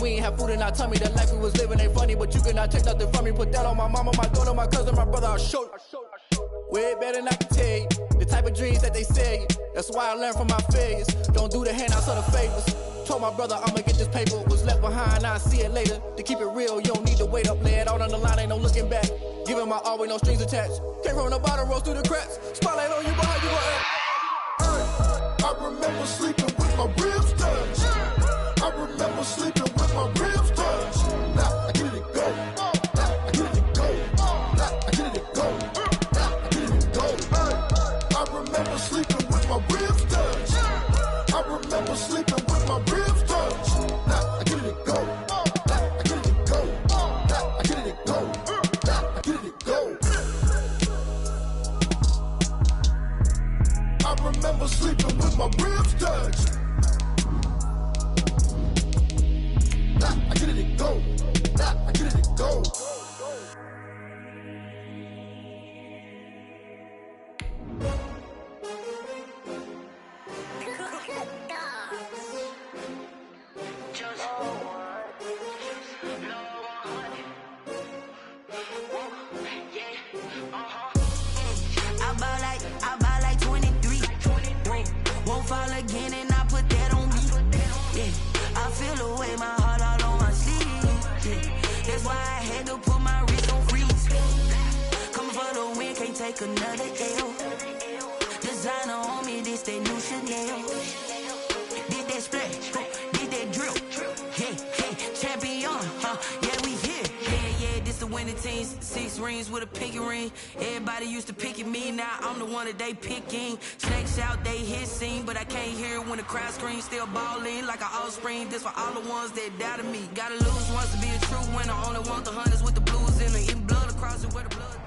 We ain't have food in our tummy. The life we was living ain't funny, but you cannot take nothing from me. Put that on my mama, my daughter, my cousin, my brother. I'll show you. Way better than I can tell you. The type of dreams that they sell you. That's why I learned from my failures. Don't do the handouts or the favors. Told my brother I'ma get this paper. Was left behind, I'll see it later. To keep it real, you don't need to wait up. Lay it out on the line, ain't no looking back. Giving my all with no strings attached. Came from the bottom, rose through the cracks. Spotlight on you, but how you gon' act? I remember sleeping with my ribs touched. I remember sleeping with my ribs touched. Now I get it go. Now I get it go. Now I get it go. Now I get it go. I remember sleeping with my ribs touched. I remember sleeping with my ribs touched. Now I get it go. Now I get it go. Now I get it go. Now I get it go. I remember sleeping with my ribs touched. Now I get it go. Now I get it go. I buy like 23. Won't fall again and I put that on me. Yeah, I feel the way, my heart all on my sleeve. Yeah, that's why I had to put my wrist on freeze. Coming for the win, can't take another L. Designer on me, this that new Chanel. Did that splash, did that drill. Yeah, champion, yeah, we here. Yeah, this the winning teams. 6 rings with a pinky ring. Everybody used to pick at me, now I'm the one that they picking. Snakes out, they hit scene, but I can't hear it when the crowd screams. Still balling like an offspring. This for all the ones that doubted me. Gotta lose once to be a true winner. Only want the hunters with the blues in it. Eating blood across it where the blood.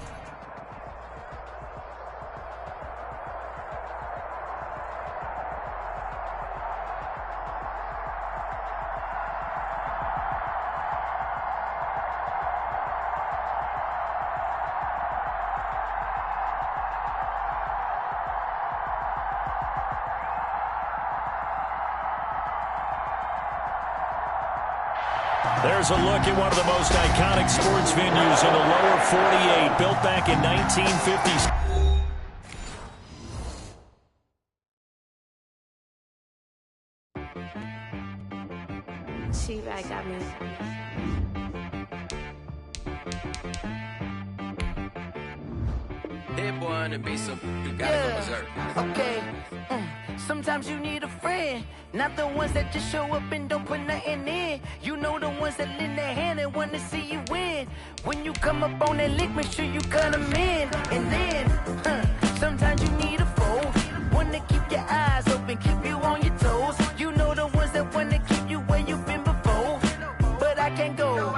There's a look at one of the most iconic sports venues in the lower 48, built back in 1950s. She-Bag got me. That boy on the beat, so you gotta go berserk. Okay. Sometimes you need a friend, not the ones that just show up and don't put nothing in. You know the ones that lend their hand and want to see you win. When you come up on that lick, make sure you cut them in. And then, sometimes you need a foe, one to keep your eyes open, keep you on your toes. You know the ones that want to keep you where you've been before. But I can't go,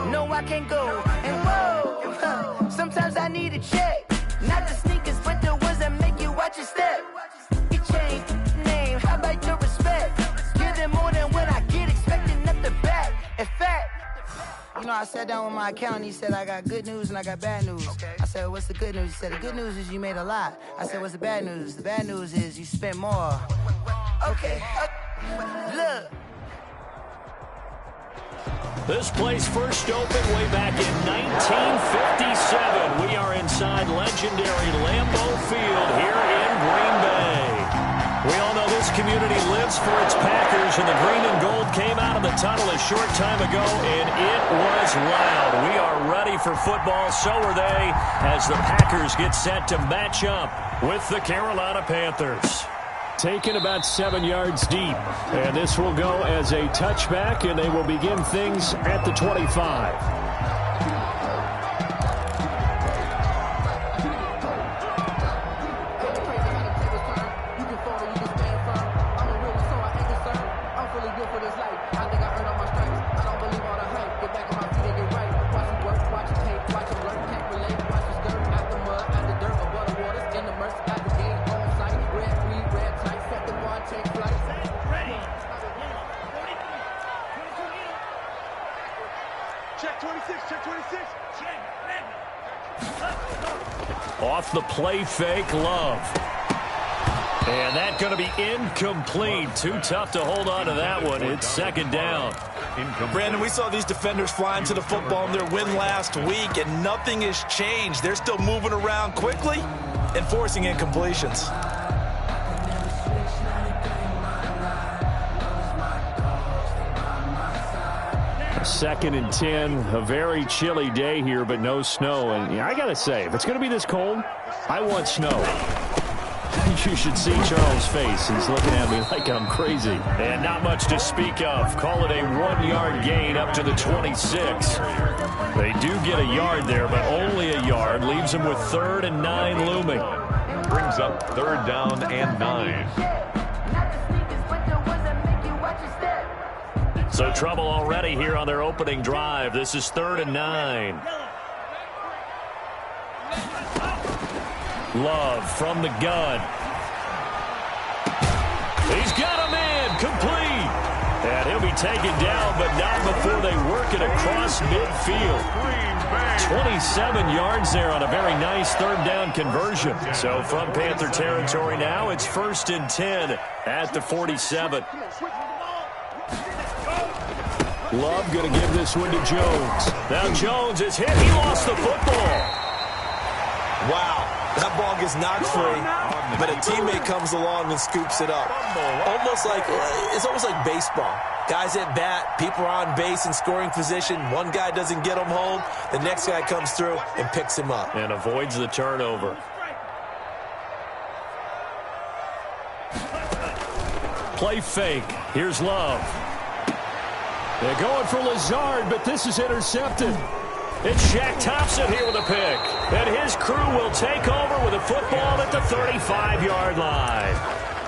no I can't go. And whoa, sometimes I need a check, not the sneakers, but the ones that make you watch your step. Change name, how about your respect? Give them more than what I get, expecting nothing back. In fact, you know, I sat down with my accountant, he said, I got good news and I got bad news. Okay. I said, what's the good news? He said, the good news is you made a lot. I said, what's the bad news? The bad news is you spent more. Okay, look. This place first opened way back in 1957. We are inside legendary Lambeau Field here in Green Bay. We all know this community lives for its Packers, and the green and gold came out of the tunnel a short time ago, and it was loud. We are ready for football, so are they, as the Packers get set to match up with the Carolina Panthers. Taken about 7 yards deep, and this will go as a touchback, and they will begin things at the 25. Off the play fake, Love. And that's going to be incomplete. Too tough to hold on to that one. It's second down. Brandon, we saw these defenders flying to the football in their win last week, and nothing has changed. They're still moving around quickly and forcing incompletions. 2nd and 10, a very chilly day here, but no snow. And I got to say, if it's going to be this cold, I want snow. You should see Charles' face. He's looking at me like I'm crazy. And not much to speak of. Call it a 1-yard gain up to the 26. They do get a yard there, but only a yard. Leaves them with 3rd and 9 looming. Brings up 3rd down and 9. So trouble already here on their opening drive. This is 3rd and 9. Love from the gun. He's got a man complete. And he'll be taken down, but not before they work it across midfield. 27 yards there on a very nice 3rd down conversion. So from Panther territory now, it's 1st and 10 at the 47. Love going to give this one to Jones. Now Jones is hit. He lost the football. Wow, that ball gets knocked free, but a teammate comes along and scoops it up. It's almost like baseball. Guys at bat, people are on base in scoring position. One guy doesn't get him home. The next guy comes through and picks him up. And avoids the turnover. Play fake. Here's Love. They're going for Lazard, but this is intercepted. It's Shaq Thompson here with a pick. And his crew will take over with a football at the 35-yard line.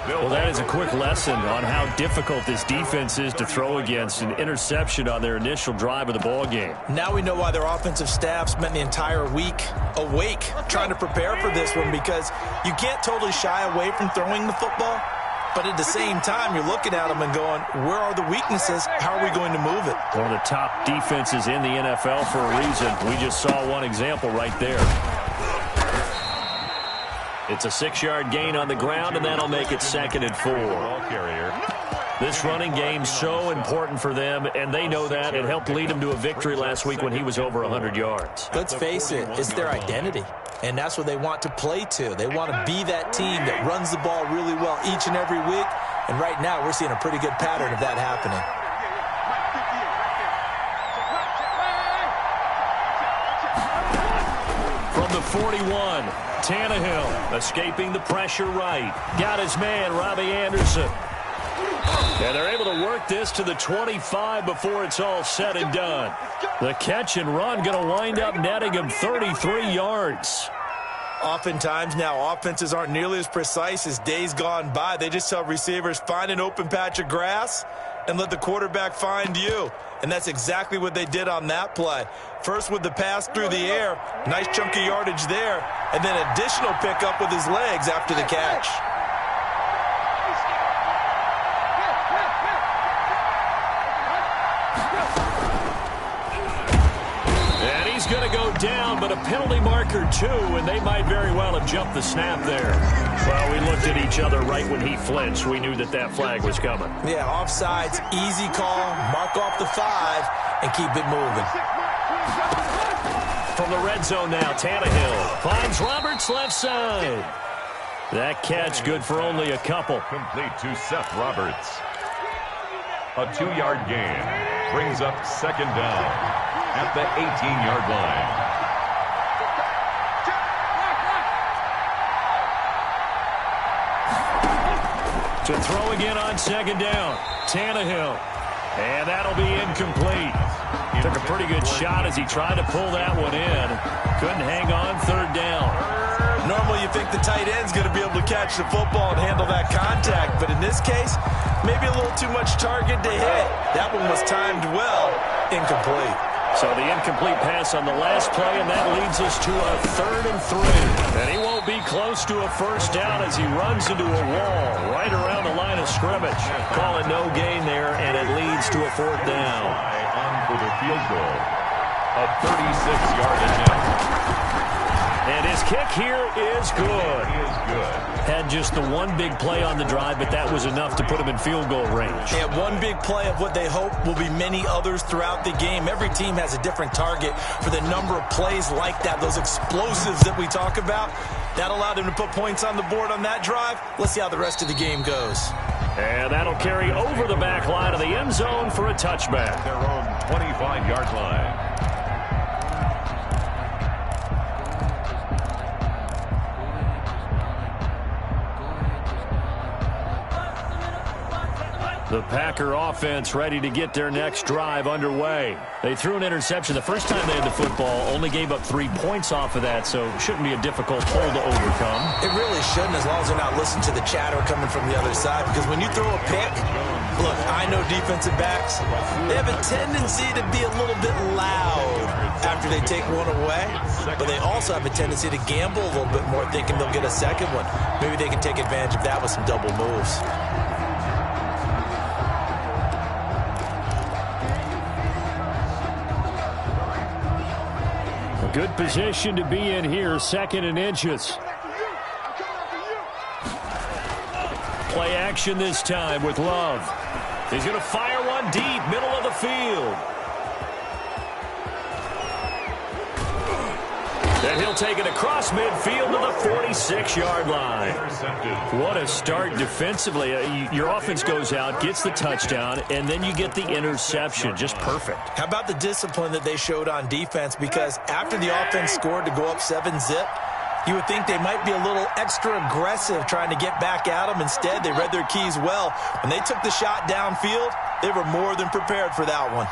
Well, that is a quick lesson on how difficult this defense is to throw against. An interception on their initial drive of the ball game. Now we know why their offensive staff spent the entire week awake trying to prepare for this one, because you can't totally shy away from throwing the football. But at the same time, you're looking at them and going, where are the weaknesses? How are we going to move it? One of the top defenses in the NFL for a reason. We just saw one example right there. It's a 6-yard gain on the ground, and that'll make it 2nd and 4. This running game's so important for them, and they know that. It helped lead them to a victory last week when he was over 100 yards. Let's face it, it's their identity. And that's what they want to play to. They want to be that team that runs the ball really well each and every week. And right now, we're seeing a pretty good pattern of that happening. From the 41, Tannehill escaping the pressure right. Got his man, Robbie Anderson. And they're able to work this to the 25 before it's all said and done. The catch and run going to wind up netting him 33 yards. Oftentimes now, offenses aren't nearly as precise as days gone by. They just tell receivers, find an open patch of grass and let the quarterback find you. And that's exactly what they did on that play. First with the pass through the air, nice chunky yardage there, and then additional pickup with his legs after the catch. Going to go down, but a penalty marker too, and they might very well have jumped the snap there. Well, we looked at each other right when he flinched. We knew that that flag was coming. Yeah, offsides, easy call, mark off the 5, and keep it moving. From the red zone now, Tannehill finds Roberts left side. That catch good for only a couple. Complete to Seth Roberts. A 2-yard gain brings up 2nd down at the 18-yard line. To throw again on 2nd down, Tannehill. And that'll be incomplete. Took a pretty good shot as he tried to pull that one in. Couldn't hang on 3rd down. Normally you think the tight end's going to be able to catch the football and handle that contact, but in this case, maybe a little too much target to hit. That one was timed well, incomplete. So the incomplete pass on the last play, and that leads us to a 3rd and 3. And he won't be close to a 1st down as he runs into a wall right around the line of scrimmage. Call it no gain there, and it leads to a 4th down. On for the field goal. A 36-yard attempt. And his kick here is good. Had just the one big play on the drive, but that was enough to put him in field goal range. They had one big play of what they hope will be many others throughout the game. Every team has a different target for the number of plays like that, those explosives that we talk about. That allowed him to put points on the board on that drive. Let's see how the rest of the game goes. And that'll carry over the back line of the end zone for a touchback. Their own 25-yard line. The Packer offense ready to get their next drive underway. They threw an interception the first time they had the football, only gave up 3 points off of that, so it shouldn't be a difficult hole to overcome. It really shouldn't, as long as they're not listening to the chatter coming from the other side, because when you throw a pick, look, I know defensive backs, they have a tendency to be a little bit loud after they take one away, but they also have a tendency to gamble a little bit more, thinking they'll get a second one. Maybe they can take advantage of that with some double moves. Good position to be in here, 2nd and inches. Play action this time with Love. He's going to fire one deep, middle of the field. And he'll take it across midfield to the 46-yard line. What a start defensively. Your offense goes out, gets the touchdown, and then you get the interception. Just perfect. How about the discipline that they showed on defense? Because after the offense scored to go up 7-zip, you would think they might be a little extra aggressive trying to get back at them. Instead, they read their keys well. When they took the shot downfield, they were more than prepared for that one.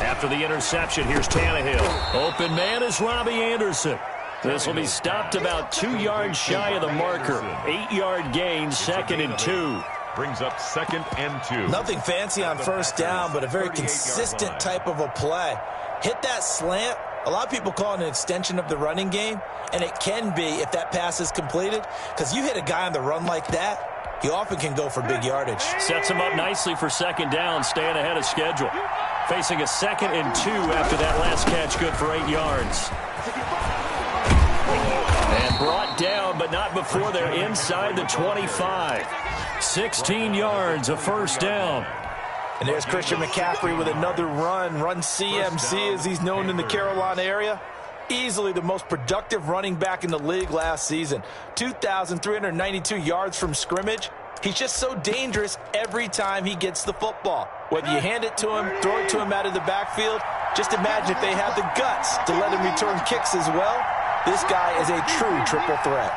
After the interception, here's Tannehill. Open man is Robbie Anderson. This will be stopped about 2 yards shy of the marker. 8-yard gain, 2nd and 2. Brings up 2nd and 2. Nothing fancy on first down, but a very consistent type of a play. Hit that slant. A lot of people call it an extension of the running game, and it can be if that pass is completed, because you hit a guy on the run like that, he often can go for big yardage. Sets him up nicely for 2nd down, staying ahead of schedule. Facing a 2nd and 2 after that last catch, good for 8 yards. And brought down, but not before they're inside the 25. 16 yards, a first down. And there's Christian McCaffrey with another run CMC as he's known in the Carolina area. Easily the most productive running back in the league last season. 2,392 yards from scrimmage. He's just so dangerous every time he gets the football. Whether you hand it to him, throw it to him out of the backfield, just imagine if they have the guts to let him return kicks as well. This guy is a true triple threat.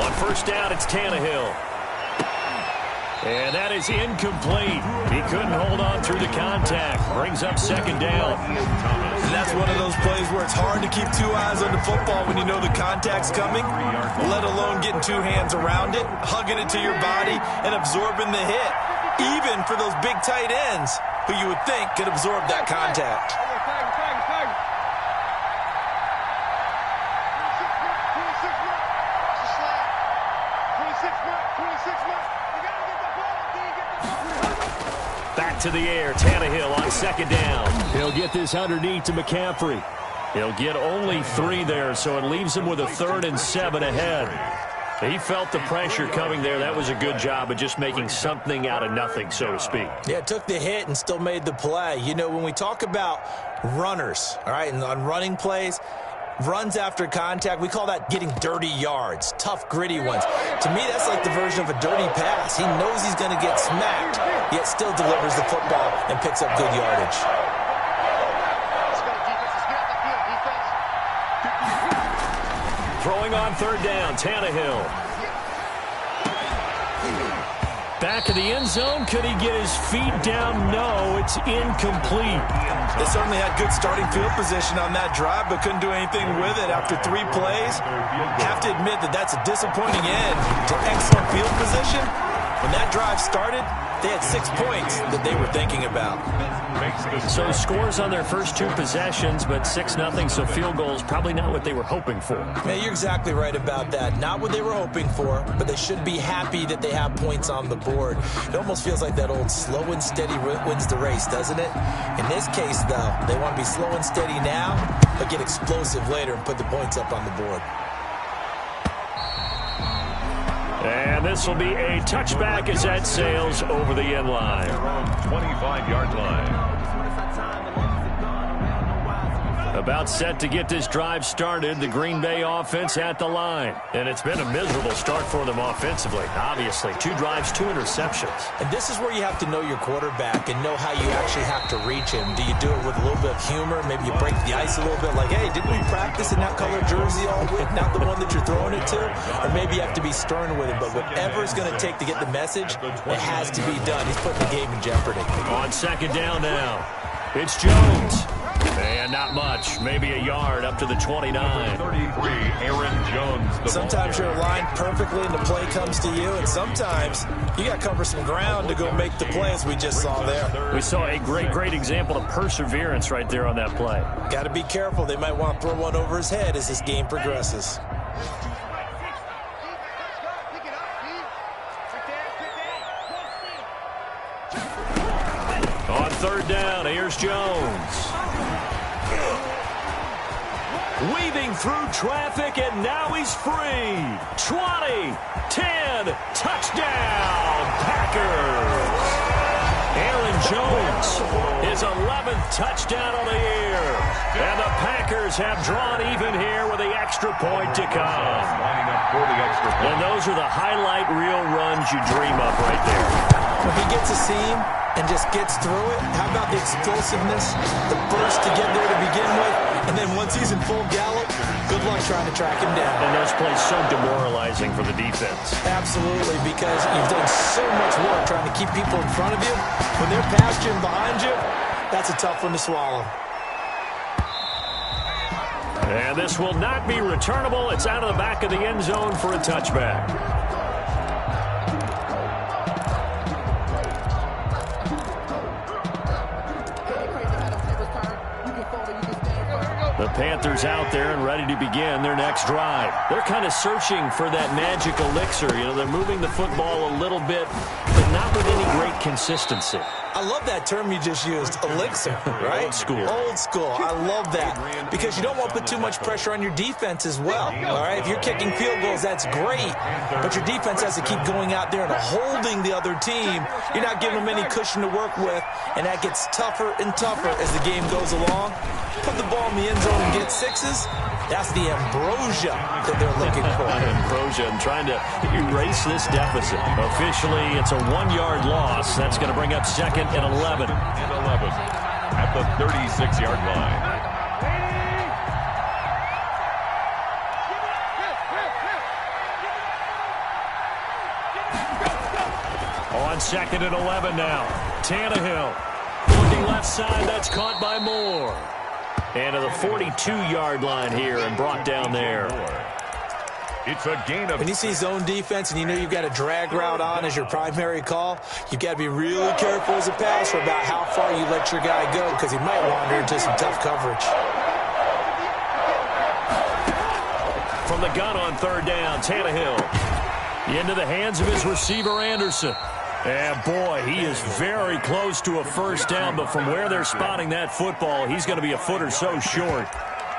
On first down, it's Tannehill. And that is incomplete. He couldn't hold on through the contact. Brings up 2nd down. And that's one of those plays where it's hard to keep 2 eyes on the football when you know the contact's coming, let alone getting 2 hands around it, hugging it to your body, and absorbing the hit. Even for those big tight ends who you would think could absorb that contact. Back to the air, Tannehill on 2nd down. He'll get this underneath to McCaffrey. He'll get only 3 there, so it leaves him with a 3rd and 7 ahead. He felt the pressure coming there. That was a good job of just making something out of nothing, so to speak. Yeah, took the hit and still made the play. You know, when we talk about runners, all right, and on running plays, runs after contact, we call that getting dirty yards, tough, gritty ones. To me, that's like the version of a dirty pass. He knows he's going to get smacked, yet still delivers the football and picks up good yardage. Throwing on 3rd down, Tannehill. Back of the end zone. Could he get his feet down? No, it's incomplete. They certainly had good starting field position on that drive, but couldn't do anything with it after 3 plays. Have to admit that that's a disappointing end to excellent field position. When that drive started, they had 6 points that they were thinking about. So scores on their first 2 possessions, but 6-0, so field goals probably not what they were hoping for. Yeah, you're exactly right about that. Not what they were hoping for, but they should be happy that they have points on the board. It almost feels like that old slow and steady wins the race, doesn't it? In this case, though, they want to be slow and steady now, but get explosive later and put the points up on the board. And this will be a touchback as that sails over the end line. 25-yard line. About set to get this drive started, the Green Bay offense at the line. And it's been a miserable start for them offensively, obviously. 2 drives, 2 interceptions. And this is where you have to know your quarterback and know how you actually have to reach him. Do you do it with a little bit of humor? Maybe you break the ice a little bit, like, hey, didn't we practice in that color jersey all week? Not the one that you're throwing it to? Or maybe you have to be stern with him. But whatever it's going to take to get the message, it has to be done. He's putting the game in jeopardy. On second down now, it's Jones. And not much, maybe a yard up to the 29. 33, Aaron Jones. Sometimes you're aligned perfectly and the play comes to you, and sometimes you got to cover some ground to go make the play, as we just saw there. We saw a great example of perseverance right there on that play. Got to be careful. They might want to throw one over his head as this game progresses. On third down, here's Jones. Weaving through traffic, and now he's free. 20, 10, touchdown, Packers. Aaron Jones, his 11th touchdown of the year. And the Packers have drawn even here with the extra point to come. And those are the highlight reel runs you dream of right there. When he gets a seam and just gets through it, how about the explosiveness, the burst to get there to begin with, and then once he's in full gallop, good luck trying to track him down. And those plays so demoralizing for the defense. Absolutely, because you've done so much work trying to keep people in front of you. When they're past you and behind you, that's a tough one to swallow. And this will not be returnable. It's out of the back of the end zone for a touchback. The Panthers out there and ready to begin their next drive. They're kind of searching for that magic elixir. You know, they're moving the football a little bit, but not with any great consistency. I love that term you just used, elixir, right? Old school. Old school. I love that because you don't want to put too much pressure on your defense as well, all right? If you're kicking field goals, that's great, but your defense has to keep going out there and holding the other team. You're not giving them any cushion to work with, and that gets tougher and tougher as the game goes along. Put the ball in the end zone and get 6s. That's the ambrosia that they're looking for. Ambrosia and trying to erase this deficit. Officially, it's a 1-yard loss. That's going to bring up second and 11. At the 36-yard line. On second and 11 now. Tannehill. Looking left side. That's caught by Moore. And to the 42-yard line here and brought down there. It's a gain of... When you see zone defense and you know you've got a drag route on as your primary call, you've got to be really careful as a passer about how far you let your guy go because he might wander into some tough coverage. From the gun on third down, Tannehill. Into the hands of his receiver, Anderson. And, boy, he is very close to a first down, but from where they're spotting that football, he's going to be a foot or so short.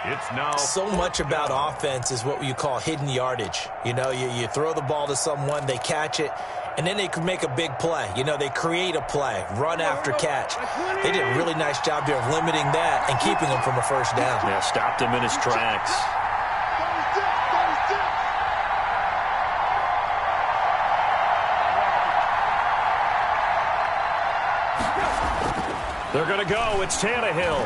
It's now... So much about offense is what you call hidden yardage. You know, you throw the ball to someone, they catch it, and then they can make a big play. You know, they create a play, run after catch. They did a really nice job there of limiting that and keeping him from a first down. Yeah, stopped him in his tracks. They're going to go. It's Tannehill.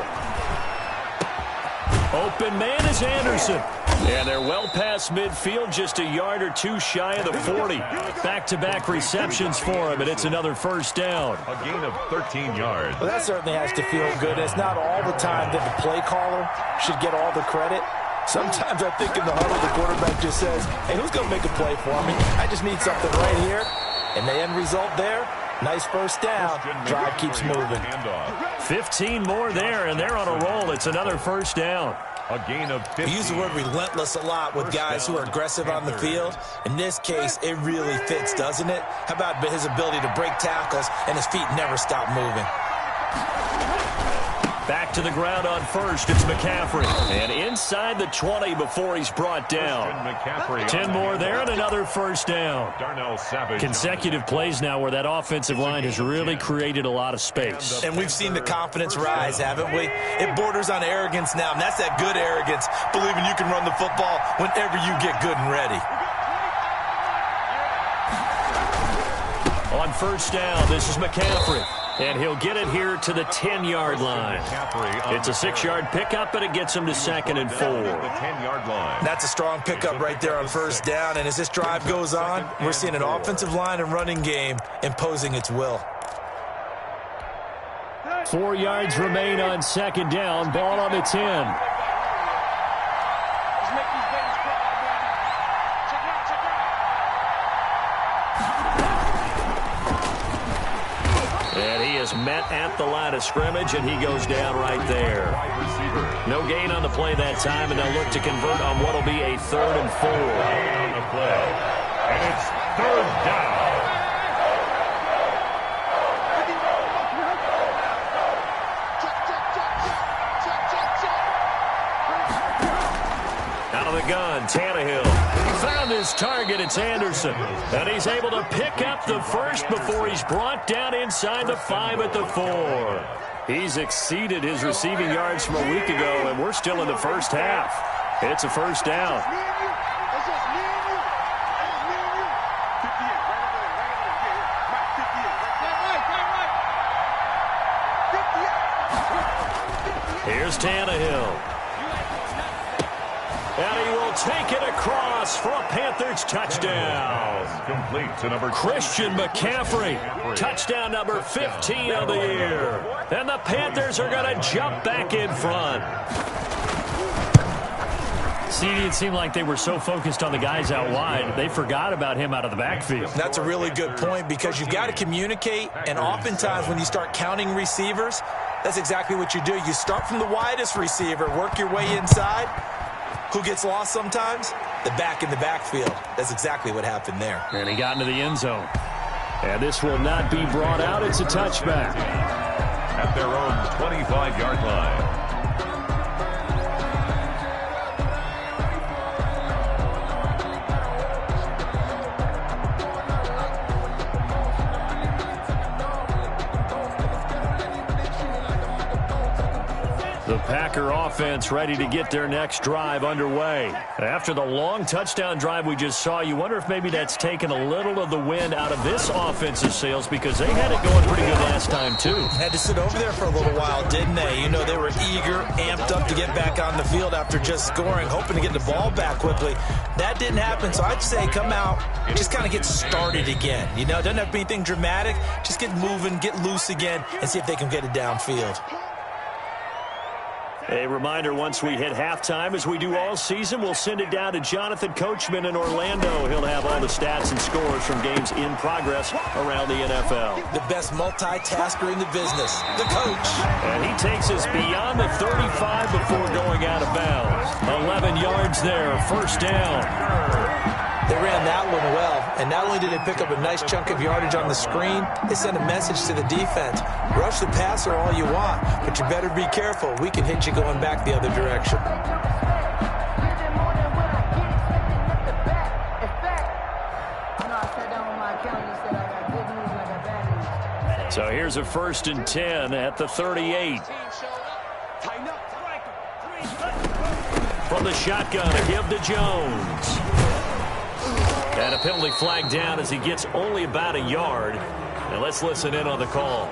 Open man is Anderson. And they're well past midfield, just a yard or two shy of the 40. Back-to-back receptions for him, and it's another first down. A gain of 13 yards. Well, that certainly has to feel good. It's not all the time that the play caller should get all the credit. Sometimes I think in the huddle, the quarterback just says, hey, who's going to make a play for me? I just need something right here. And the end result there, nice first down. Drive keeps moving. 15 more there, and they're on a roll. It's another first down. A gain of 15. We use the word relentless a lot with guys who are aggressive on the field. In this case, it really fits, doesn't it? How about his ability to break tackles and his feet never stop moving? Back to the ground on first. It's McCaffrey. And inside the 20 before he's brought down. 10 more there and another first down. Consecutive plays now where that offensive line has really created a lot of space. And we've seen the confidence rise, haven't we? It borders on arrogance now, and that's that good arrogance, believing you can run the football whenever you get good and ready. On first down, this is McCaffrey. And he'll get it here to the 10-yard line. It's a 6-yard pickup, and it gets him to 2nd and 4. That's a strong pickup right there on first down. And as this drive goes on, we're seeing an offensive line and running game imposing its will. 4 yards remain on 2nd down. Ball on the 10. Met at the line of scrimmage, and he goes down right there. No gain on the play that time, and they'll look to convert on what will be a 3rd and 4. On the play, and it's 3rd down. Out of the gun, Tannehill. Found his target, it's Anderson. And he's able to pick up the first before he's brought down inside the 5 at the 4. He's exceeded his receiving yards from a week ago, and we're still in the first half. It's a first down. Here's Tannehill. And he will take it across for a Panthers touchdown. Complete to number Christian McCaffrey. Touchdown number 15 of the year. And the Panthers are going to jump back in front. CD, it seemed like they were so focused on the guys out wide, they forgot about him out of the backfield. That's a really good point because you've got to communicate, and oftentimes when you start counting receivers, that's exactly what you do. You start from the widest receiver, work your way inside. Who gets lost sometimes? The back in the backfield. That's exactly what happened there. And he got into the end zone. And this will not be brought out. It's a touchback. At their own 25-yard line. The Packer offense ready to get their next drive underway. After the long touchdown drive we just saw, you wonder if maybe that's taken a little of the wind out of this offensive sails because they had it going pretty good last time, too. Had to sit over there for a little while, didn't they? You know, they were eager, amped up to get back on the field after just scoring, hoping to get the ball back quickly. That didn't happen, so I'd say come out, just kind of get started again. You know, it doesn't have to be anything dramatic. Just get moving, get loose again, and see if they can get it downfield. A reminder, once we hit halftime, as we do all season, we'll send it down to Jonathan Coachman in Orlando. He'll have all the stats and scores from games in progress around the NFL. The best multitasker in the business, the coach. And he takes us beyond the 35 before going out of bounds. 11 yards there, first down. They ran that one well, and not only did they pick up a nice chunk of yardage on the screen, they sent a message to the defense. Rush the passer all you want, but you better be careful. We can hit you going back the other direction. So here's a 1st and 10 at the 38. From the shotgun, a give to Jones. And a penalty flag down as he gets only about a yard. Now let's listen in on the call.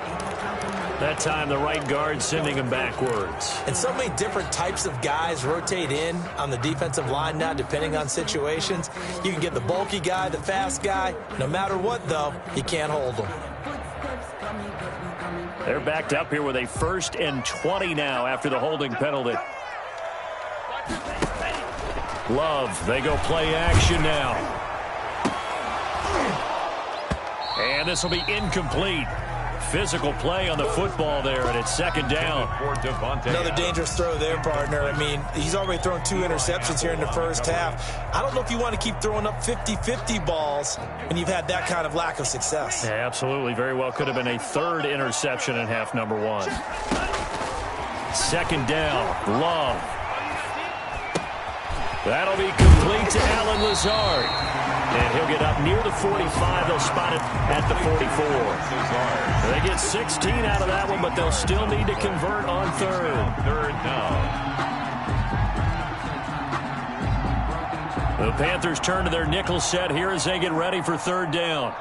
That time the right guard sending him backwards. And so many different types of guys rotate in on the defensive line now depending on situations. You can get the bulky guy, the fast guy. No matter what, though, you can't hold them. They're backed up here with a 1st and 20 now after the holding penalty. Love, they go play action now. And this will be incomplete. Physical play on the football there, and it's second down. Another dangerous throw there, partner. I mean, he's already thrown 2 interceptions here in the first half. I don't know if you want to keep throwing up 50-50 balls when you've had that kind of lack of success. Yeah, absolutely. Very well could have been a 3rd interception in half number 1. Second down, Love. That'll be complete to Alan Lazard. And he'll get up near the 45. They'll spot it at the 44. They get 16 out of that one, but they'll still need to convert on 3rd. 3rd down. The Panthers turn to their nickel set here as they get ready for 3rd down.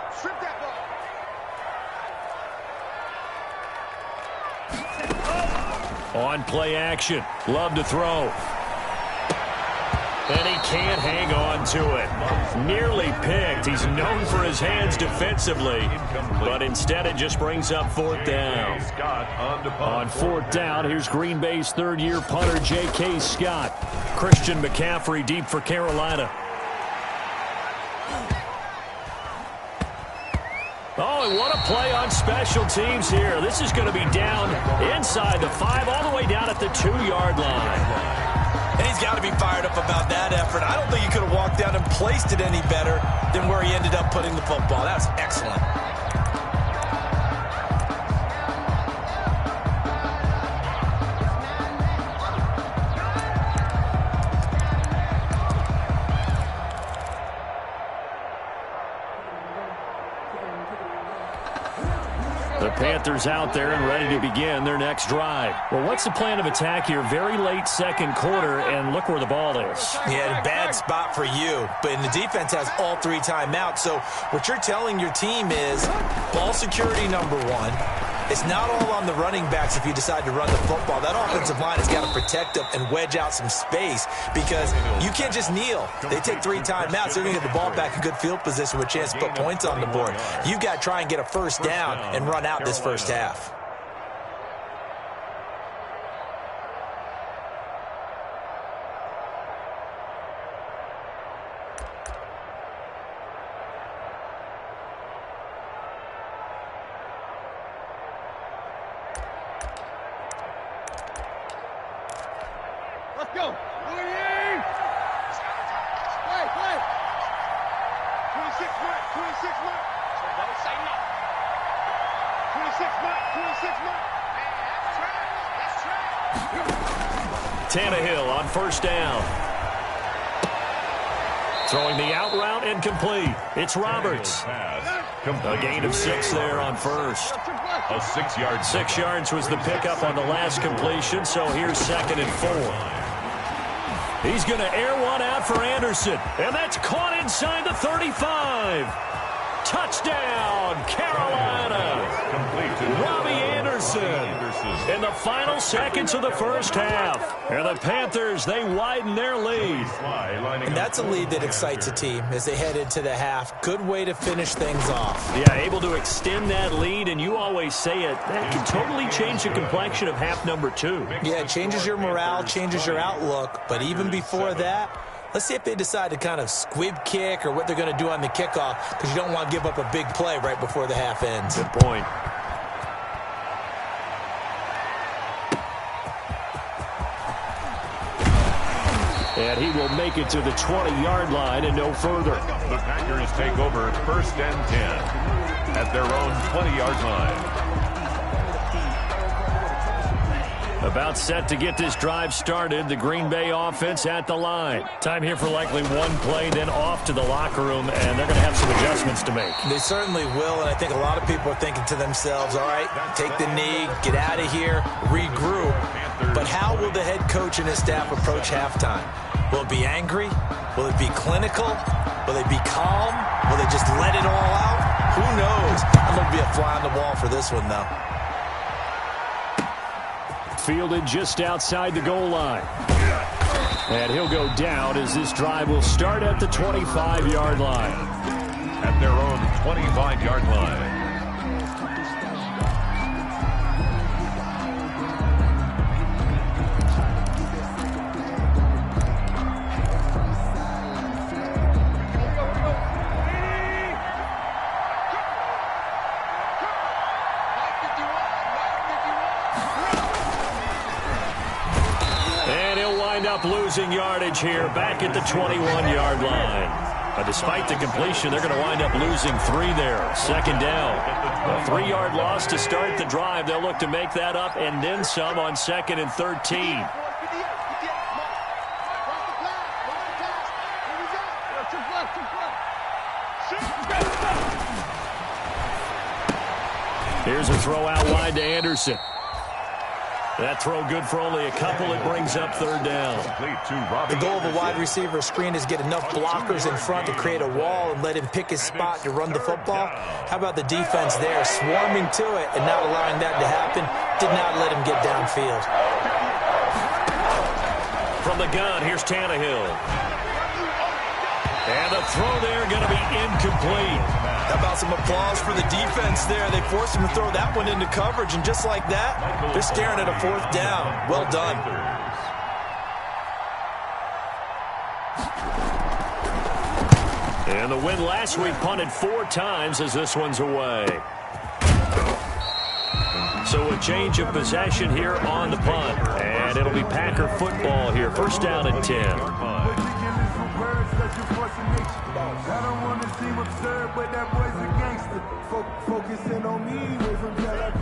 On play action. Love to throw. And he can't hang on to it. Nearly picked. He's known for his hands defensively. But instead it just brings up 4th down. On 4th down, here's Green Bay's 3rd-year punter J.K. Scott. Christian McCaffrey deep for Carolina. Oh, and what a play on special teams here. This is going to be down inside the 5, all the way down at the 2-yard line. And he's got to be fired up about that effort. I don't think he could have walked down and placed it any better than where he ended up putting the football. That's excellent. The Panthers out there and ready to begin their next drive. Well, what's the plan of attack here? Very late second quarter, and look where the ball is. Yeah, a bad spot for you, but the defense has all 3 timeouts. So what you're telling your team is ball security number 1. It's not all on the running backs if you decide to run the football. That offensive line has got to protect them and wedge out some space because you can't just kneel. They take 3 timeouts. They're going to get the ball back in good field position with a chance to put points on the board. You've got to try and get a first down and run out this first half. Tannehill on first down. Throwing the out route incomplete. It's Roberts. A gain of 6 there on first. A 6-yard. 6 yards was the pickup on the last completion, so here's 2nd and 4. He's going to air one out for Anderson, and that's caught inside the 35. Touchdown, Carolina. Robbie Anderson in the final seconds of the first half. And the Panthers, they widen their lead. And that's a lead that excites a team as they head into the half. Good way to finish things off. Yeah, able to extend that lead, and you always say it, that can totally change the complexion of half number 2. Yeah, it changes your morale, changes your outlook. But even before that, let's see if they decide to kind of squib kick or what they're going to do on the kickoff, because you don't want to give up a big play right before the half ends. Good point. And he will make it to the 20-yard line and no further. The Packers take over 1st and 10 at their own 20-yard line. About set to get this drive started. The Green Bay offense at the line. Time here for likely one play, then off to the locker room, and they're going to have some adjustments to make. They certainly will, and I think a lot of people are thinking to themselves, all right, take the knee, get out of here, regroup. But how will the head coach and his staff approach halftime? Will it be angry? Will it be clinical? Will they be calm? Will they just let it all out? Who knows? I'm going to be a fly on the wall for this one, though. Fielded just outside the goal line. And he'll go down as this drive will start at the 25-yard line. At their own 25-yard line. up losing yardage here, back at the 21-yard line. Despite the completion, they're going to wind up losing 3 there. Second down. A 3-yard loss to start the drive. They'll look to make that up and then some on 2nd and 13. Here's a throw out wide to Anderson. That throw good for only a couple. It brings up 3rd down. The goal of a wide receiver screen is get enough blockers in front to create a wall and let him pick his spot to run the football. How about the defense there, swarming to it and not allowing that to happen? Did not let him get downfield. From the gun, here's Tannehill. And the throw there going to be incomplete. How about some applause for the defense there? They forced him to throw that one into coverage, and just like that, they're staring at a 4th down. Well done. And the win last week punted 4 times as this one's away. So a change of possession here on the punt. And it'll be Packer football here. 1st down and 10. I don't want to seem absurd, but that boy's a gangster. Focusing on me.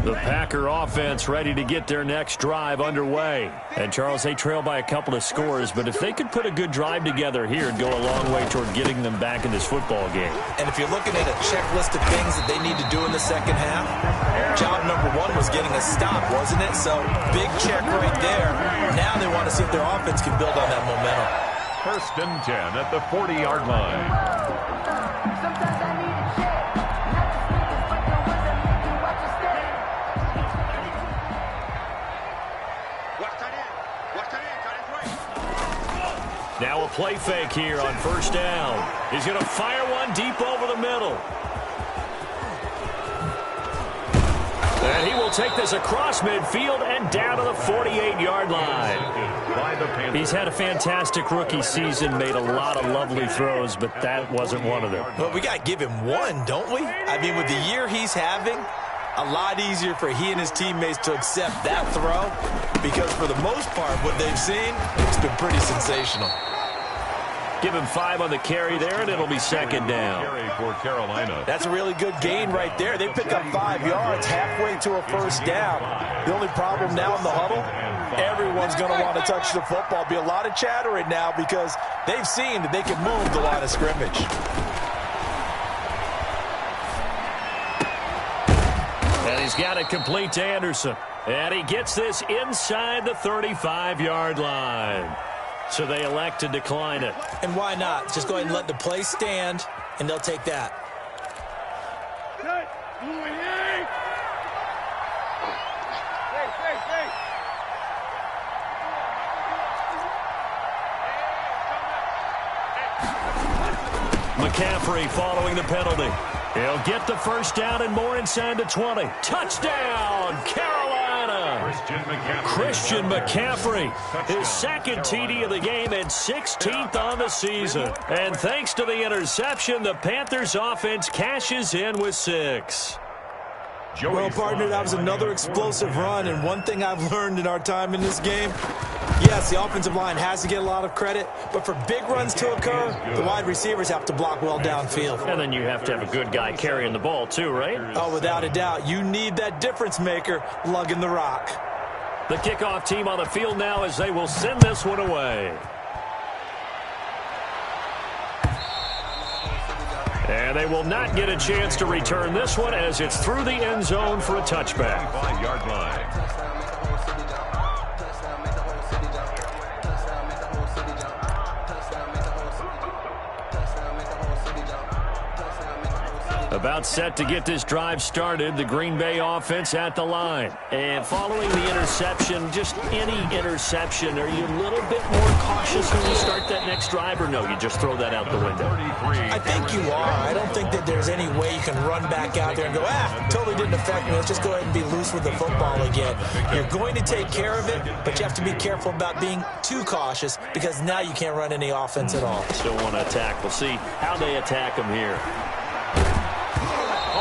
The Packer offense ready to get their next drive underway. And, Charles, they trail by a couple of scores, but if they could put a good drive together here, it'd go a long way toward getting them back in this football game. And if you're looking at a checklist of things that they need to do in the second half, job number 1 was getting a stop, wasn't it? So, big check right there. Now they want to see if their offense can build on that momentum. 1st and 10 at the 40-yard line. Sometimes I need a check. Not the sneakers, but the ones that make you watch your step. Now a play fake here on 1st down. He's going to fire one deep over the middle. And he will take this across midfield and down to the 48-yard line. He's had a fantastic rookie season, made a lot of lovely throws, but that wasn't one of them. Well, we got to give him one, don't we? I mean, with the year he's having, a lot easier for he and his teammates to accept that throw because for the most part, what they've seen, it's been pretty sensational. Give him 5 on the carry there, and it'll be 2nd down. For Carolina. That's a really good gain right there. They pick up 5 yards halfway to a 1st down. The only problem now in the huddle, everyone's going to want to touch the football. Be a lot of chattering now because they've seen that they can move the line of scrimmage. And he's got it complete to Anderson. And he gets this inside the 35-yard line. So they elect to decline it. And why not? Just go ahead and let the play stand, and they'll take that. McCaffrey following the penalty. He'll get the 1st down and more inside the 20. Touchdown, Carolina! Christian McCaffrey, his 2nd TD of the game and 16th on the season. And thanks to the interception, the Panthers offense cashes in with 6. Well, partner, that was another explosive run, and one thing I've learned in our time in this game, yes, the offensive line has to get a lot of credit, but for big runs to occur, the wide receivers have to block well downfield. And then you have to have a good guy carrying the ball too, right? Oh, without a doubt. You need that difference maker lugging the rock. The kickoff team on the field now as they will send this one away. And they will not get a chance to return this one as it's through the end zone for a touchback. 5-yard line. About set to get this drive started, the Green Bay offense at the line. And following the interception, just any interception, are you a little bit more cautious when you start that next drive, or no, you just throw that out the window? I think you are. I don't think that there's any way you can run back out there and go, totally didn't affect me. Let's just go ahead and be loose with the football again. You're going to take care of it, but you have to be careful about being too cautious because now you can't run any offense at all. Still want to attack. We'll see how they attack them here.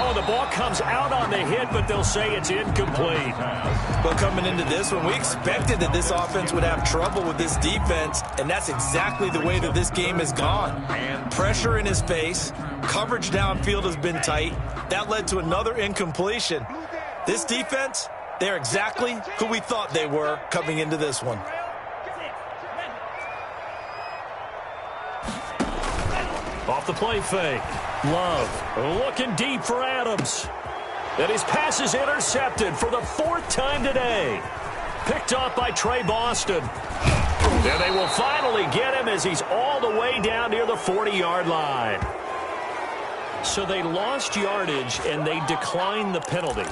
Oh, the ball comes out on the hit, but they'll say it's incomplete. But coming into this one, we expected that this offense would have trouble with this defense, and that's exactly the way that this game has gone. Pressure in his face, coverage downfield has been tight. That led to another incompletion. This defense, they're exactly who we thought they were coming into this one. Off the play fake. Love looking deep for Adams. And his pass is intercepted for the 4th time today. Picked off by Trey Boston. And they will finally get him as he's all the way down near the 40-yard line. So they lost yardage and they declined the penalty.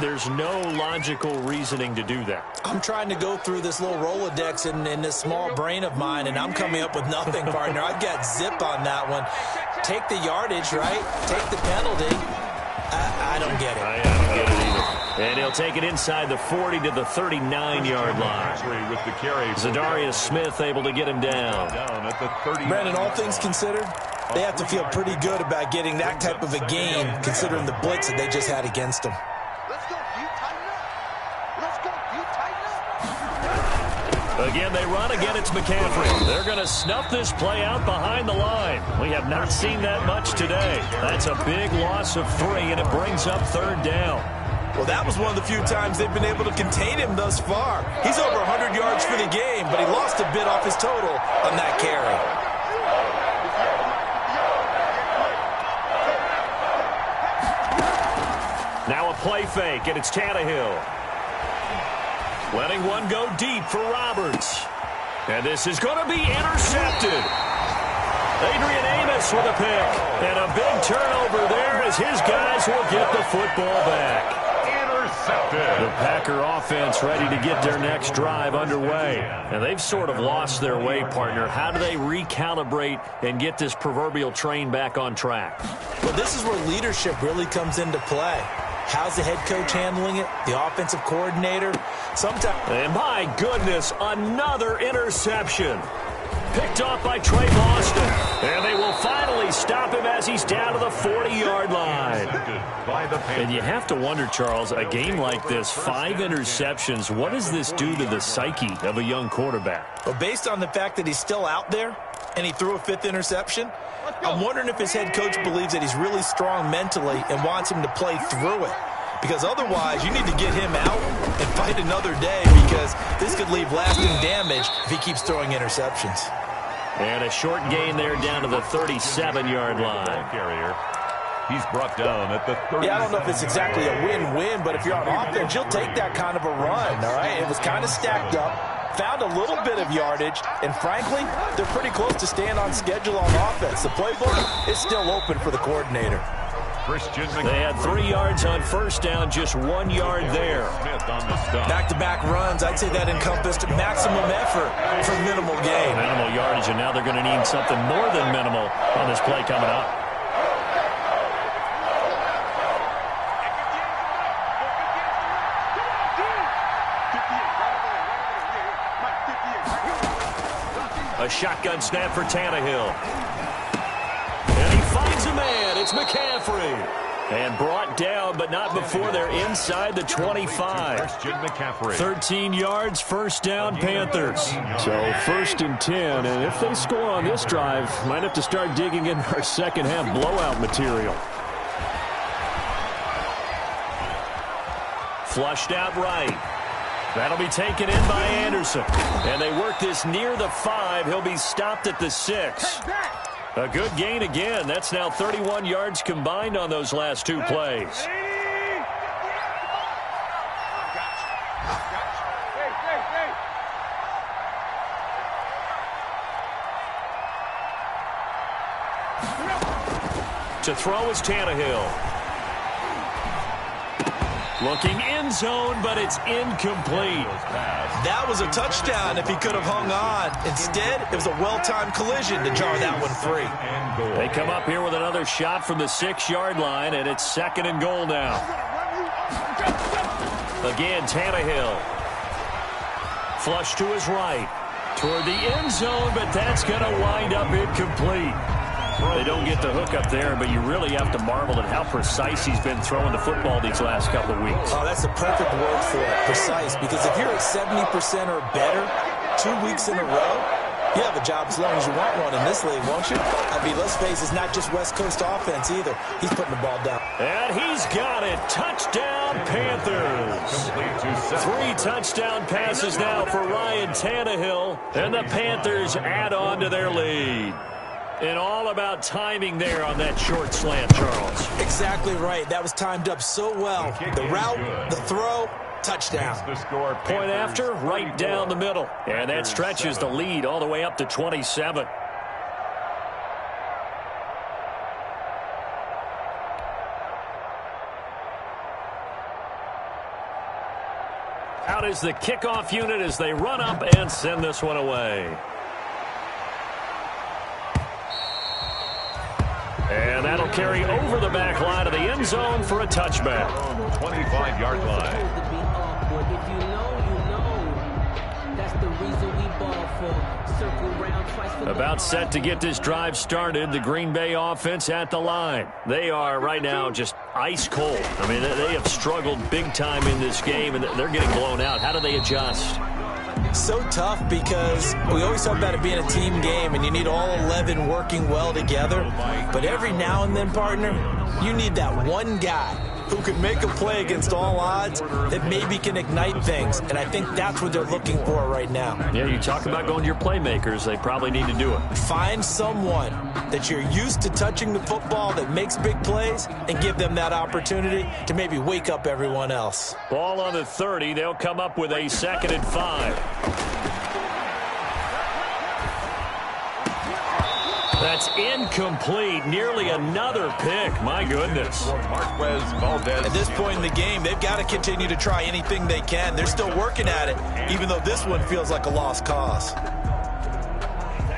There's no logical reasoning to do that. I'm trying to go through this little Rolodex in this small brain of mine, and I'm coming up with nothing, partner. I've got zip on that one. Take the yardage, right? Take the penalty. I don't get it. I don't get it either. And he'll take it inside the 40 to the 39-yard line. With the carry. Zadarius Smith able to get him down. At the 30. Brandon, all things considered, they have to feel pretty good about getting that type of a game, considering the blitz that they just had against them. Let's go. You tighten up. Let's go. You tighten up. Again, they run. Again, it's McCaffrey. They're going to snuff this play out behind the line. We have not seen that much today. That's a big loss of 3, and it brings up 3rd down. Well, that was one of the few times they've been able to contain him thus far. He's over 100 yards for the game, but he lost a bit off his total on that carry. Now a play fake, and it's Tannehill. Letting one go deep for Roberts. And this is going to be intercepted. Adrian Amos with a pick. And a big turnover there as his guys will get the football back. Intercepted. The Packer offense ready to get their next drive underway. And they've sort of lost their way, partner. How do they recalibrate and get this proverbial train back on track? Well, this is where leadership really comes into play. How's the head coach handling it? The offensive coordinator? Sometimes. And my goodness, another interception. Picked off by Trey Boston. And they will finally stop him as he's down to the 40-yard line. And you have to wonder, Charles, a game like this, 5 interceptions, what does this do to the psyche of a young quarterback? Well, based on the fact that he's still out there and he threw a 5th interception, I'm wondering if his head coach believes that he's really strong mentally and wants him to play through it. Because otherwise, you need to get him out and fight another day, because this could leave lasting damage if he keeps throwing interceptions. And a short gain there down to the 37-yard line. Carrier. He's brought down at the 30. Yeah, I don't know if it's exactly a win-win, but if you're on offense, you'll take that kind of a run, all right? It was kind of stacked up, found a little bit of yardage, and frankly, they're pretty close to staying on schedule on offense. The playbook is still open for the coordinator. They had 3 yards on first down, just 1 yard there. Back-to-back runs, I'd say that encompassed maximum effort for minimal gain. Minimal yardage, and now they're going to need something more than minimal on this play coming up. A shotgun snap for Tannehill. And he finds a man. It's McCaffrey. And brought down, but not before they're inside the 25. 13 yards, first down, Panthers. So 1st and 10, and if they score on this drive, might have to start digging in our second half blowout material. Flushed out right. That'll be taken in by Anderson. And they work this near the 5. He'll be stopped at the 6. A good gain again. That's now 31 yards combined on those last 2 plays. To throw is Tannehill. Looking end zone, but it's incomplete. That was a touchdown if he could have hung on. Instead, it was a well-timed collision to jar that one free. They come up here with another shot from the 6-yard line, and it's 2nd and goal now. Again, Tannehill. Flush to his right. Toward the end zone, but that's going to wind up incomplete. They don't get the hook up there, but you really have to marvel at how precise he's been throwing the football these last couple of weeks. Oh, that's the perfect word for it, precise, because if you're at 70% or better 2 weeks in a row, you have a job as long as you want one in this league, won't you? I mean, let's face it, it's not just West Coast offense either. He's putting the ball down. And he's got it. Touchdown, Panthers. 3 touchdown passes now for Ryan Tannehill. And the Panthers add on to their lead. And all about timing there on that short slant, Charles. Exactly right. That was timed up so well. The route, the throw, touchdown. Point after, right down the middle. And that stretches the lead all the way up to 27. Out is the kickoff unit as they run up and send this one away. And that'll carry over the back line of the end zone for a touchback. 25-yard line. About set to get this drive started. The Green Bay offense at the line. They are right now just ice cold. I mean, they have struggled big time in this game, and they're getting blown out. How do they adjust? So tough because we always talk about it being a team game and you need all 11 working well together. But every now and then, partner, you need that one guy who can make a play against all odds that maybe can ignite things. And I think that's what they're looking for right now. Yeah, you talk about going to your playmakers. They probably need to do it. Find someone that you're used to touching the football that makes big plays and give them that opportunity to maybe wake up everyone else. Ball on the 30. They'll come up with a 2nd and 5. That's incomplete. Nearly another pick. My goodness. At this point in the game, they've got to continue to try anything they can. They're still working at it, even though this one feels like a lost cause.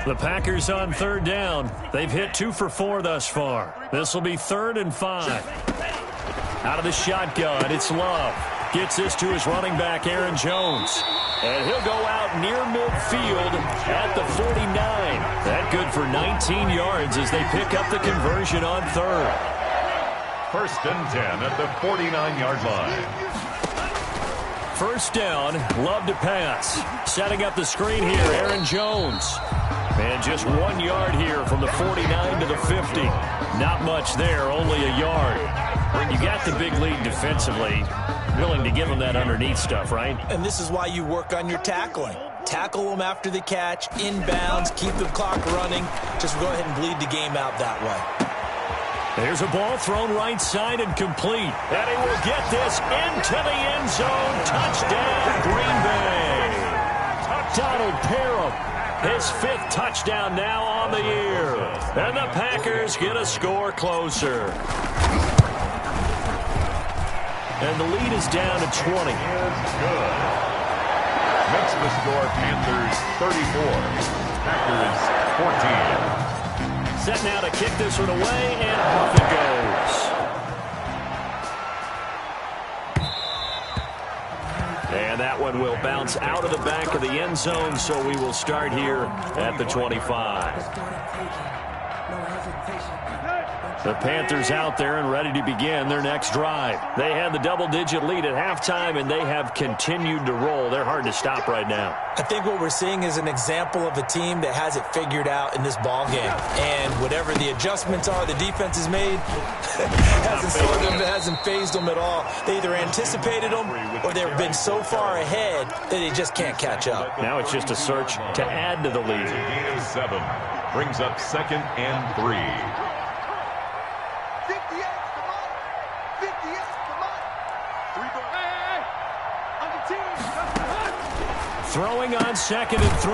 The Packers on 3rd down. They've hit 2 for 4 thus far. This will be 3rd and 5. Out of the shotgun, it's Love. Gets this to his running back, Aaron Jones. And he'll go out near midfield at the 49. That good for 19 yards as they pick up the conversion on 3rd. 1st and 10 at the 49-yard line. 1st down, Love to pass. Setting up the screen here, Aaron Jones. And just 1 yard here from the 49 to the 50. Not much there, only a yard. When you got the big lead defensively, willing to give them that underneath stuff, right? And this is why you work on your tackling. Tackle them after the catch, inbounds, keep the clock running. Just go ahead and bleed the game out that way. There's a ball thrown right side and complete. And he will get this into the end zone. Touchdown, Green Bay. Donald Parham, his 5th touchdown now on the year. And the Packers get a score closer. And the lead is down to 20. Good. Makes the score Panthers 34, Packers 14. Set now to kick this one away, and off it goes. And that one will bounce out of the back of the end zone, so we will start here at the 25. The Panthers out there and ready to begin their next drive. They had the double-digit lead at halftime, and they have continued to roll. They're hard to stop right now. I think what we're seeing is an example of a team that has it figured out in this ball game. And whatever the adjustments are the defense has made hasn't phased them at all. They either anticipated them or they've been so far ahead that they just can't catch up. Now it's just a search to add to the lead. Gain of 7 brings up 2nd and 3. Throwing on 2nd and 3.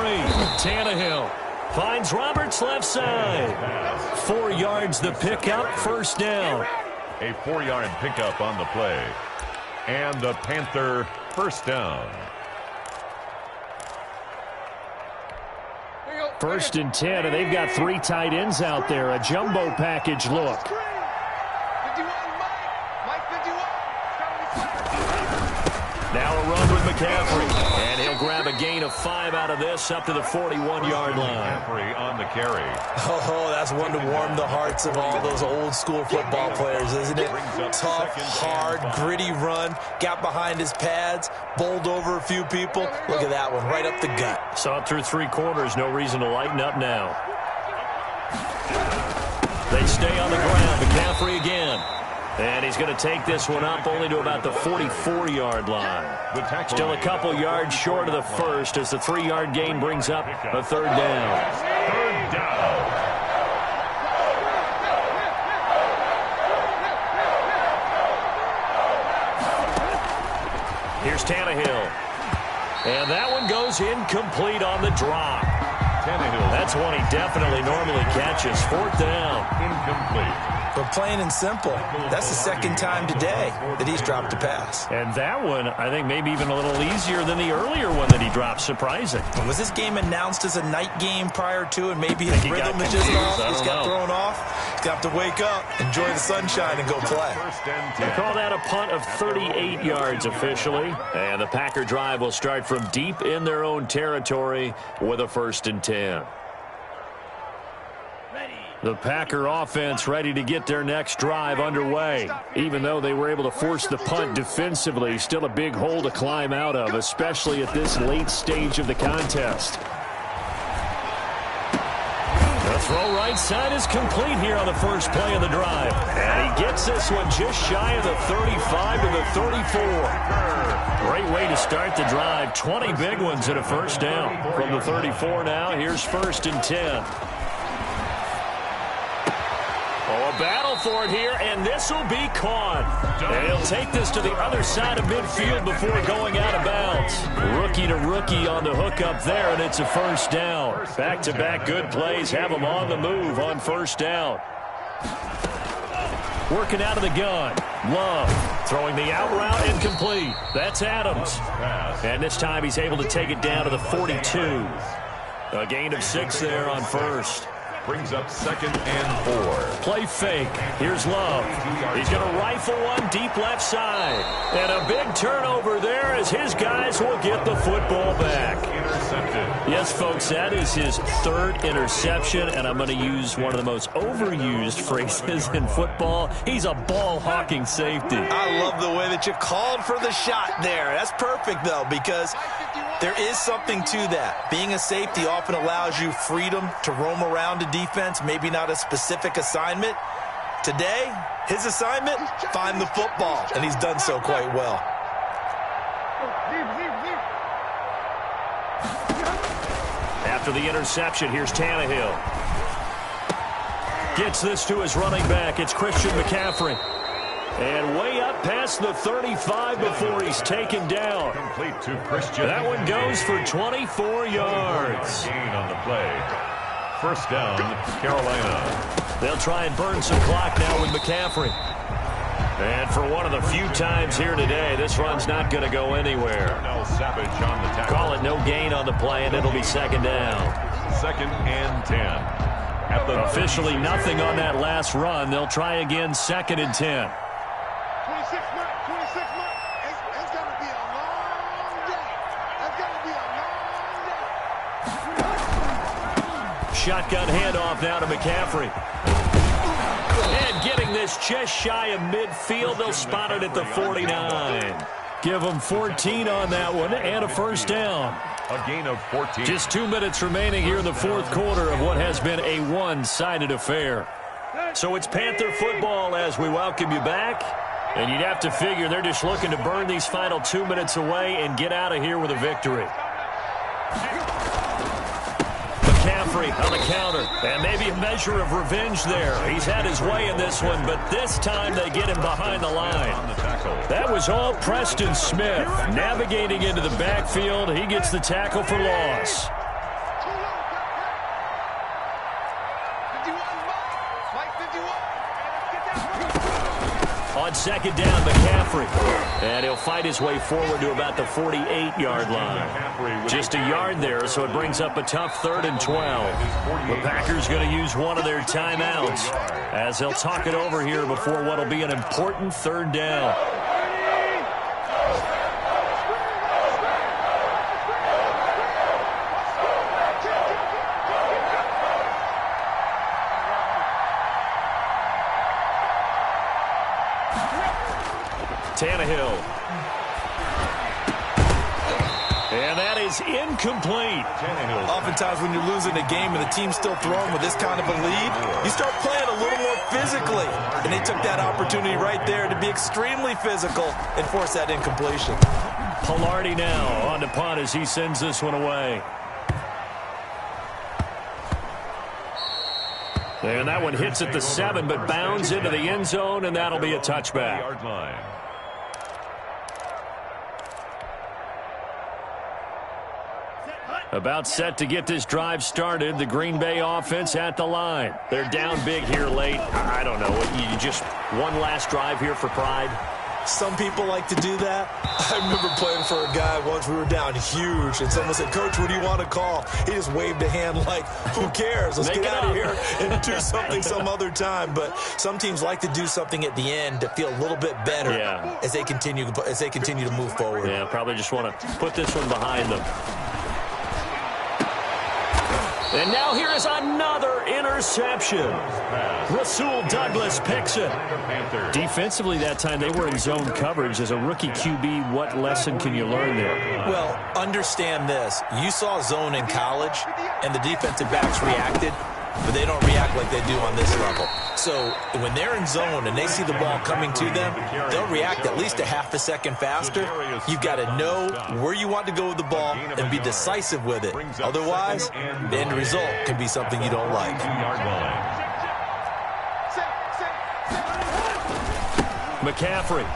Tannehill finds Roberts left side. 4 yards the pickup, 1st down. A 4-yard pickup on the play. And the Panther 1st down. 1st and 10, and they've got 3 tight ends out there. A jumbo package look. Now a run with McCaffrey, and he'll grab a gain of 5 out of this up to the 41-yard line. On the carry. Oh, that's one to warm the hearts of all those old-school football players, isn't it? Tough, hard, gritty run, got behind his pads, bowled over a few people. Look at that one, right up the gut. Saw it through 3 quarters, no reason to lighten up now. They stay on the ground. McCaffrey again. And he's going to take this one up only to about the 44-yard line. Still a couple yards short of the first as the 3-yard gain brings up a 3rd down. Third down. Here's Tannehill. And that one goes incomplete on the drop. Tannehill. That's one he definitely normally catches. 4th down. Incomplete. But plain and simple, that's the 2nd time today that he's dropped a pass. And that one, I think, maybe even a little easier than the earlier one that he dropped. Surprising. Was this game announced as a night game prior to, and maybe his rhythm is just off? He's got thrown off. He's got to wake up, enjoy the sunshine, and go play. They call that a punt of 38 yards officially. And the Packer drive will start from deep in their own territory with a 1st and 10. The Packer offense ready to get their next drive underway. Even though they were able to force the punt defensively, still a big hole to climb out of, especially at this late stage of the contest. The throw right side is complete here on the first play of the drive. And he gets this one just shy of the 35 to the 34. Great way to start the drive. 20 big ones at a 1st down. From the 34 now, here's 1st and 10. Oh, a battle for it here, and this will be caught. And he'll take this to the other side of midfield before going out of bounds. Rookie to rookie on the hook up there, and it's a 1st down. Back-to-back good plays have him on the move on 1st down. Working out of the gun. Love throwing the out route incomplete. That's Adams. And this time he's able to take it down to the 42. A gain of 6 there on 1st. Brings up 2nd and 4. Play fake. Here's Love. He's going to rifle one deep left side. And a big turnover there as his guys will get the football back. Intercepted. Yes, folks, that is his 3rd interception, and I'm going to use one of the most overused phrases in football. He's a ball-hawking safety. I love the way that you called for the shot there. That's perfect, though, because there is something to that. Being a safety often allows you freedom to roam around a defense, maybe not a specific assignment. Today, his assignment, find the football, and he's done so quite well. After the interception, here's Tannehill. Gets this to his running back. It's Christian McCaffrey. And way up past the 35 before he's taken down. Complete to Christian. That one goes for 24 yards. Gain on the play. 1st down, Carolina. They'll try and burn some clock now with McCaffrey. And for one of the few times here today, this run's not going to go anywhere. Savage on the tackle. Call it no gain on the play, and it'll be 2nd down. 2nd and 10. Officially nothing on that last run. They'll try again 2nd and 10. 26 months. It's going to be a long day. It's going to be a long day. Shotgun handoff now to McCaffrey. And getting this just shy of midfield. They'll spot it at the 49. Give them 14 on that one and a 1st down. A gain of 14. Just 2 minutes remaining here in the 4th quarter of what has been a one-sided affair. So it's Panther football as we welcome you back. And you'd have to figure they're just looking to burn these final 2 minutes away and get out of here with a victory. McCaffrey on the counter, and maybe a measure of revenge there. He's had his way in this one, but this time they get him behind the line. That was all Preston Smith navigating into the backfield. He gets the tackle for loss. On 2nd down, McCaffrey. And he'll fight his way forward to about the 48-yard line. Just a yard there, so it brings up a tough 3rd and 12. The Packers going to use one of their timeouts as they'll talk it over here before what will be an important 3rd down. Tannehill. And that is incomplete. Oftentimes when you're losing a game and the team's still throwing with this kind of a lead, you start playing a little more physically. And they took that opportunity right there to be extremely physical and force that incompletion. Pilardi now on the punt as he sends this one away. And that one hits at the 7, but bounds into the end zone, and that'll be a touchback. About set to get this drive started. The Green Bay offense at the line. They're down big here late. I don't know. You just one last drive here for pride? Some people like to do that. I remember playing for a guy once. We were down huge, and someone said, "Coach, what do you want to call?" He just waved a hand like, who cares? Let's get out of here and do something some other time. But some teams like to do something at the end to feel a little bit better as they continue to move forward. Yeah, probably just want to put this one behind them. And now here is another interception. Rasul Douglas picks it. Defensively that time, they were in zone coverage. As a rookie QB, what lesson can you learn there? Well, understand this. You saw zone in college, and the defensive backs reacted, but they don't react like they do on this level. So when they're in zone and they see the ball coming to them, they'll react at least a half a second faster. You've got to know where you want to go with the ball and be decisive with it. Otherwise, the end result can be something you don't like. McCaffrey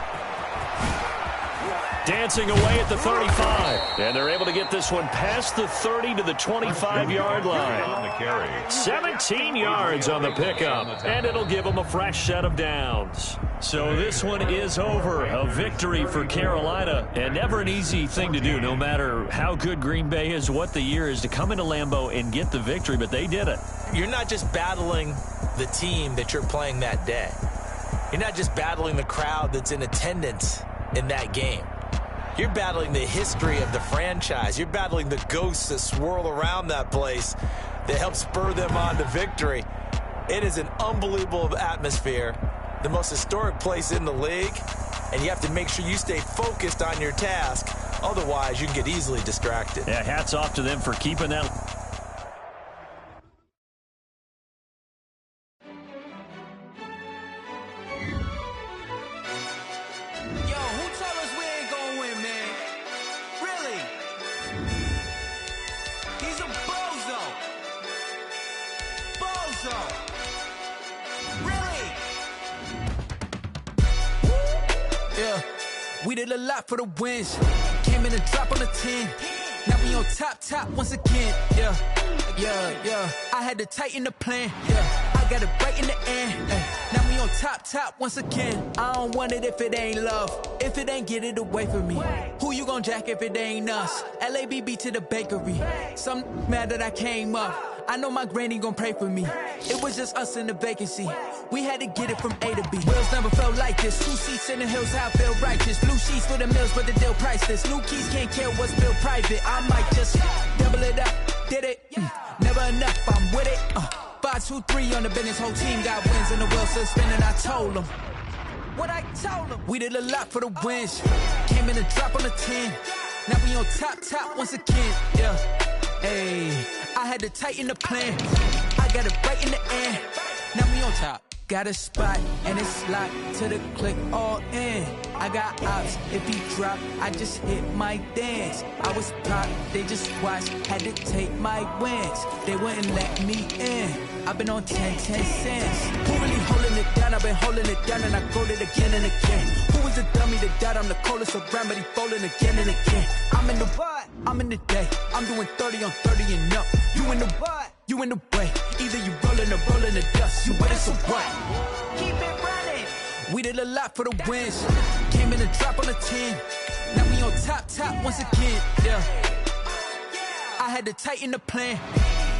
dancing away at the 35. And they're able to get this one past the 30 to the 25-yard line. 17 yards on the pickup, and it'll give them a fresh set of downs. So this one is over. A victory for Carolina, and never an easy thing to do, no matter how good Green Bay is, what the year is, to come into Lambeau and get the victory, but they did it. You're not just battling the team that you're playing that day. You're not just battling the crowd that's in attendance in that game. You're battling the history of the franchise. You're battling the ghosts that swirl around that place that help spur them on to victory. It is an unbelievable atmosphere, the most historic place in the league, and you have to make sure you stay focused on your task. Otherwise, you can get easily distracted. Yeah, hats off to them for keeping that. We did a lot for the wins. Came in and drop on the 10. Now we on top once again. Yeah. I had to tighten the plan. Yeah. I got it right in the end. Now we on top once again. I don't want it if it ain't love. If it ain't, get it away from me. Who you gon' jack if it ain't us? LABB to the bakery. Some mad that I came up. I know my granny gon' pray for me. It was just us in the vacancy. We had to get it from A to B. Wheels never felt like this. 2 seats in the hills, how I feel righteous. Blue sheets for the mills, but the deal priceless. New keys can't kill what's built private. I might just double it up. Did it? Never enough, I'm with it. 5, 2, 3 on the business. Whole team got wins and the wheels still spinning. I told them what I told them. We did a lot for the wins. Came in and drop on the 10. Now we on top once again. Yeah. Hey, I had to tighten the plan. I got it right in the end. Now we on top. Got a spot and it's locked to the click all in. I got ops, if he drop, I just hit my dance. I was popped, they just watched, had to take my wins. They wouldn't let me in. I've been on 10 cents. Who really holding it down? I've been holding it down and I go it again and again. Who was the dummy that died? I'm the coldest around, but he falling again and again. I'm in the what? I'm in the day. I'm doing 30 on 30 and up. You in the what? You in the way. Either you rolling or rolling the dust. You with us or what? Keep it running. We did a lot for the wins. Came in and drop on the 10. Now we on top once again. Yeah. I had to tighten the plan.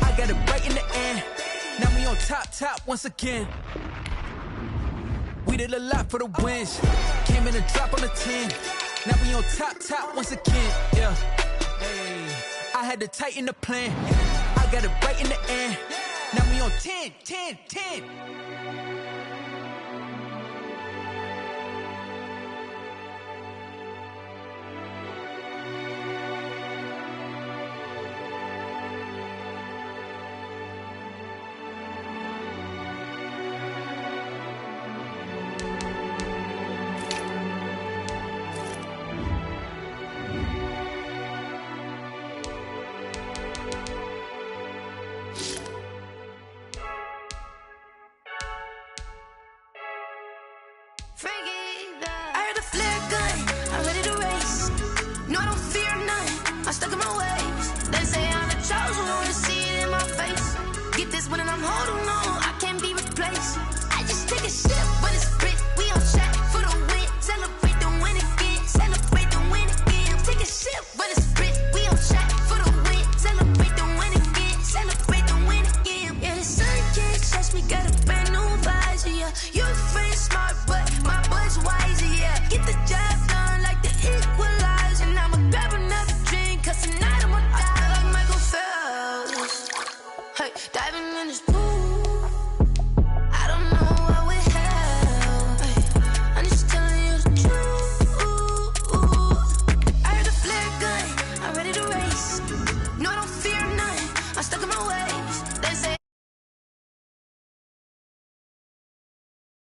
I got it right in the end. Now we on top once again. We did a lot for the wins. Came in and drop on the 10. Now we on top once again. Yeah. Hey. I had to tighten the plan. I got it right in the end. Now we on 10. I don't fear nothing. I'm stuck in my ways. They say I'm the chosen one, see it in my face. Get this one and I'm holding on.